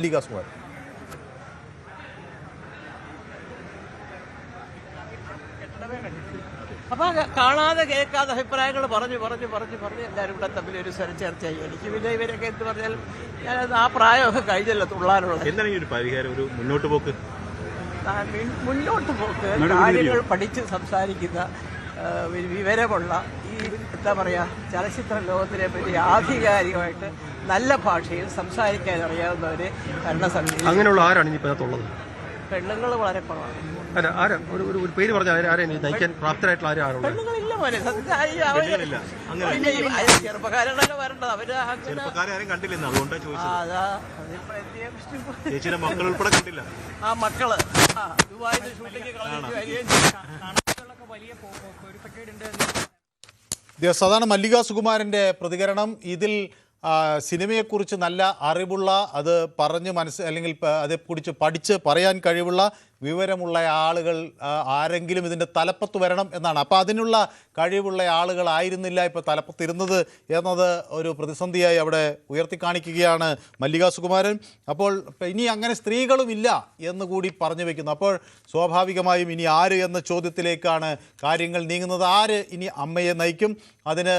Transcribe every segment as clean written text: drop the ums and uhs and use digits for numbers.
മല്ലികാസുകുമാരൻ. അപ്പൊ കാണാതെ കേൾക്കാതെ അഭിപ്രായങ്ങൾ പറഞ്ഞു എല്ലാവരും കൂടെ തമ്മിൽ ഒരു ചർച്ചയായി. എനിക്ക് പിന്നെ ഇവരൊക്കെ എന്ത് പറഞ്ഞാലും ഞാനത് ആ പ്രായമൊക്കെ കഴിഞ്ഞല്ലോ തുള്ളാനുള്ളത്. എന്താണ് ഈ ഒരു പരിഹാരം, ഒരു മുന്നോട്ട് പോക്ക്? കാര്യങ്ങൾ പഠിച്ച് സംസാരിക്കുന്ന വിവരമുള്ള ഈ എന്താ പറയുക ചലച്ചിത്ര ലോകത്തിനെ പറ്റി ആധികാരികമായിട്ട് നല്ല ഭാഷയിൽ സംസാരിക്കാൻ അറിയാവുന്നവര് ഭരണസമിതി. അങ്ങനെയുള്ള ആരാണ് ഇനിയിപ്പോൾ പെണ്ണുങ്ങൾ വളരെ കുറവാണ്. അല്ല, ആരാ ഒരു പേര് പറഞ്ഞാൽ ആരെയും നയിക്കാൻ പ്രാപ്തരായിട്ടുള്ള ആരും പെണ്ണുങ്ങളില്ല പോലെ ചെറുപ്പക്കാരാണല്ലോ വരേണ്ടത്. അവര് കണ്ടില്ലെന്ന് അതുകൊണ്ട് മക്കൾ ഉൾപ്പെടെ കണ്ടില്ല. ആ മക്കള് ദുബായിൽ ഷൂട്ടിങ് അതാണ് മല്ലികാസുകുമാരൻ്റെ പ്രതികരണം. ഇതിൽ സിനിമയെക്കുറിച്ച് നല്ല അറിവുള്ള, അത് പറഞ്ഞ് അല്ലെങ്കിൽ അതേക്കുറിച്ച് പഠിച്ച് പറയാൻ കഴിവുള്ള വിവരമുള്ള ആളുകൾ ആരെങ്കിലും ഇതിൻ്റെ തലപ്പത്ത് വരണം എന്നാണ്. അപ്പോൾ അതിനുള്ള കഴിവുള്ള ആളുകളായിരുന്നില്ല ഇപ്പോൾ തലപ്പത്തിരുന്നത് എന്നത് ഒരു പ്രതിസന്ധിയായി അവിടെ ഉയർത്തിക്കാണിക്കുകയാണ് മല്ലികാസുകുമാരൻ. അപ്പോൾ ഇനി അങ്ങനെ സ്ത്രീകളുമില്ല എന്നുകൂടി പറഞ്ഞു വയ്ക്കുന്നു. അപ്പോൾ സ്വാഭാവികമായും ഇനി ആര് എന്ന ചോദ്യത്തിലേക്കാണ് കാര്യങ്ങൾ നീങ്ങുന്നത്. ആര് ഇനി അമ്മയെ നയിക്കും? അതിന്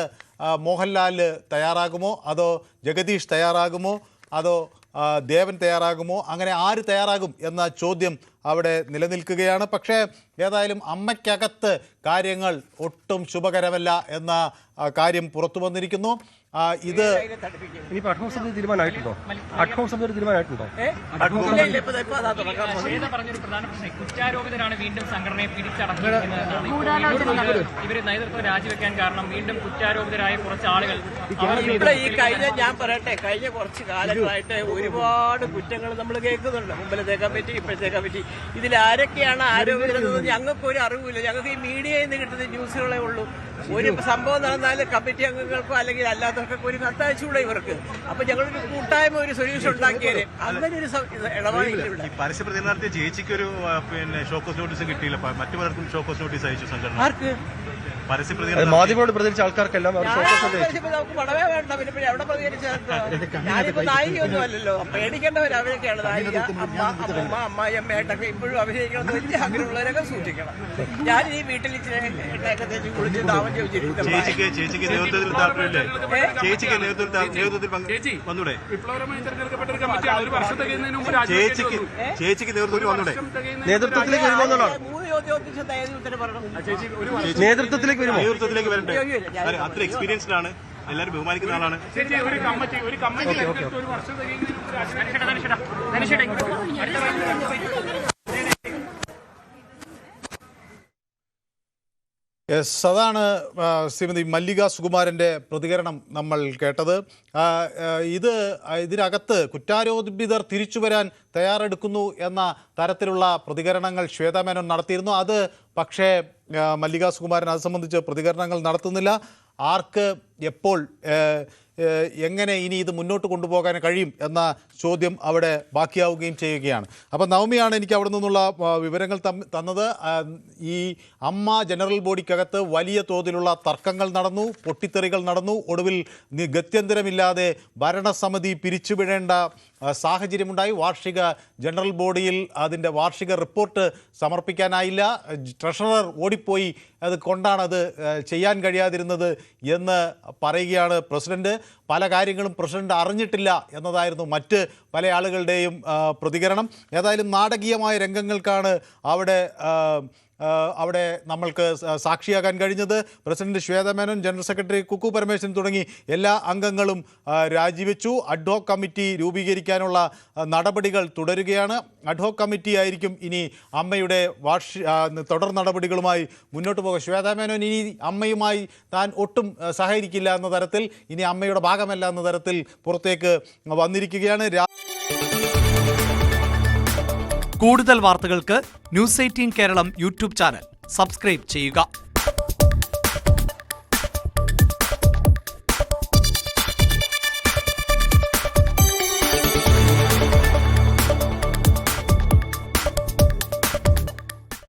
മോഹൻലാൽ തയ്യാറാകുമോ, അതോ ജഗദീഷ് തയ്യാറാകുമോ, അതോ ദേവൻ തയ്യാറാകുമോ? അങ്ങനെ ആര് തയ്യാറാകും എന്ന ചോദ്യം അവിടെ നിലനിൽക്കുകയാണ്. പക്ഷേ ഏതായാലും അമ്മയ്ക്കകത്ത് കാര്യങ്ങൾ ഒട്ടും ശുഭകരമല്ല എന്ന കാര്യം പുറത്തു വന്നിരിക്കുന്നു. ഇത് ഇനിയിപ്പോൾ അഡ്ഹോക് സമിതി തീരുമാനമായിട്ടുണ്ടോ? കുറ്റാരോപിതരാണ് വീണ്ടും സംഘടനയെ പിടിച്ചടക്കുന്നത്. ഇവര് നേതൃത്വം രാജിവെക്കാൻ കാരണം വീണ്ടും കുറ്റാരോപിതരായ കുറച്ച് ആളുകൾ. ഞാൻ പറയട്ടെ, കഴിഞ്ഞ കുറച്ച് കാലങ്ങളായിട്ട് ഒരുപാട് കുറ്റങ്ങൾ നമ്മൾ കേൾക്കുന്നുണ്ട്. മുമ്പിലത്തെ കമ്മിറ്റി, ഇപ്പോഴത്തെ കമ്മിറ്റി. ഇതിൽ ആരൊക്കെയാണ് ആരോപിതരെന്ന് ഞങ്ങൾക്ക് ഒരു അറിവില്ല. ഞങ്ങൾക്ക് ഈ മീഡിയയിൽ നിന്ന് കിട്ടുന്ന ന്യൂസുകളേ ഉള്ളൂ. ഒരു സംഭവം നടന്നാൽ കമ്മിറ്റി അംഗങ്ങൾക്കോ അല്ലെങ്കിൽ അല്ലാത്തവർക്കൊക്കെ ഒരു കത്തയച്ചുകൂടെ ഇവർക്ക്. അപ്പൊ ഞങ്ങളൊരു കൂട്ടായ്മ ഒരു സൊല്യൂഷൻ ഉണ്ടാക്കിയാലേ. അങ്ങനെ ഒരു ഇടപാടില്ല. പരസ്യ പ്രതികരണം നടത്തിയ ചേച്ചിക്ക് ഒരു ഷോക്കോസ് നോട്ടീസ് കിട്ടിയില്ല. മറ്റു പലർക്കും ഷോക്കോസ് നോട്ടീസ് അയച്ചു സംഘടന. ആർക്ക്? മാധ്യമങ്ങളോട് പ്രതികരിച്ച ആൾക്കാർക്കെല്ലാം നമുക്ക് പടവേ വേണ്ട. പിന്നെ എവിടെ പ്രതികരിച്ചാൽ ഞാനിപ്പോ നായികയൊന്നും അല്ലല്ലോ. പേടിക്കേണ്ടവർ അവരൊക്കെയാണ് നായിക. അമ്മ അമ്മായിയമ്മയായിട്ടൊക്കെ ഇപ്പോഴും അഭിനയിക്കണം. വലിയ ആഗ്രഹമുള്ളവരൊക്കെ സൂക്ഷിക്കണം. ഞാൻ ഈ വീട്ടിൽ ഇച്ചിരി തേച്ച് കുളിച്ച് താമസം ചോദിച്ചിരിക്കും. ചേച്ചിക്ക് നേതൃത്വത്തിൽ താല്പര്യമില്ലേ? ചേച്ചിക്ക് നേതൃത്വത്തിൽ വന്നൂടെ? ചേച്ചിക്ക് നേതൃത്വത്തിൽ വന്നൂടെ? നേതൃത്വത്തിലേക്ക് വരുമെന്നുള്ളതാണ്. നേതൃത്വത്തിലേക്ക് വരണ്ടേ? അത്ര എക്സ്പീരിയൻസ്ഡ് ആണ്, എല്ലാവരും ബഹുമാനിക്കുന്ന ആളാണ്. അതാണ് ശ്രീമതി മല്ലികാസുകുമാരൻ്റെ പ്രതികരണം നമ്മൾ കേട്ടത്. ഇതിനകത്ത് കുറ്റാരോപിതർ തിരിച്ചു വരാൻ തയ്യാറെടുക്കുന്നു എന്ന തരത്തിലുള്ള പ്രതികരണങ്ങൾ ശ്വേതാ മേനോൻ നടത്തിയിരുന്നു. അത് പക്ഷേ മല്ലികാസുകുമാരൻ അത് സംബന്ധിച്ച് പ്രതികരണങ്ങൾ നടത്തുന്നില്ല. ആർക്ക് എപ്പോൾ എങ്ങനെ ഇനി ഇത് മുന്നോട്ട് കൊണ്ടുപോകാൻ കഴിയും എന്ന ചോദ്യം അവിടെ ബാക്കിയാവുകയും ചെയ്യുകയാണ്. അപ്പോൾ നവമിയാണ് എനിക്ക് അവിടെ നിന്നുള്ള വിവരങ്ങൾ തന്നത്. ഈ അമ്മ ജനറൽ ബോഡിക്കകത്ത് വലിയ തോതിലുള്ള തർക്കങ്ങൾ നടന്നു, പൊട്ടിത്തെറികൾ നടന്നു. ഒടുവിൽ ഗത്യന്തരമില്ലാതെ ഭരണസമിതി പിരിച്ചുവിടേണ്ട സാഹചര്യമുണ്ടായി. വാർഷിക ജനറൽ ബോഡിയിൽ അതിൻ്റെ വാർഷിക റിപ്പോർട്ട് സമർപ്പിക്കാനായില്ല. ട്രഷറർ ഓടിപ്പോയി, അത് കൊണ്ടാണത് ചെയ്യാൻ കഴിയാതിരുന്നത് എന്ന് പറയുകയാണ് പ്രസിഡന്റ്. പല കാര്യങ്ങളും പ്രസിഡന്റ് അറിഞ്ഞിട്ടില്ല എന്നതായിരുന്നു മറ്റ് പല ആളുകളുടെയും പ്രതികരണം. ഏതായാലും നാടകീയമായ രംഗങ്ങൾക്കാണ് അവിടെ നമ്മൾക്ക് സാക്ഷിയാകാൻ കഴിഞ്ഞത്. President Shweta Menon, general secretary Kukku Parameswaran തുടങ്ങി എല്ലാ അംഗങ്ങളും രാജിവെച്ചു. അഡ്ഹോക് കമ്മിറ്റി രൂപീകരിക്കാനുള്ള നടപടികൾ തുടരുകയാണ്. അഡ്ഹോക് കമ്മിറ്റി ആയിരിക്കും ഇനി അമ്മയുടെ തുടർ നടപടികളുമായി മുന്നോട്ട് പോകുക. ശ്വേതാ മേനോൻ ഇനി അമ്മയുമായി താൻ ഒട്ടും സഹകരിക്കില്ല എന്ന തരത്തിൽ, ഇനി അമ്മയുടെ ഭാഗമല്ല എന്ന തരത്തിൽ പുറത്തേക്ക് വന്നിരിക്കുകയാണ്. കൂടുതൽ വാർത്തകൾക്ക് news 18 Keralam YouTube channel subscribe ചെയ്യുക.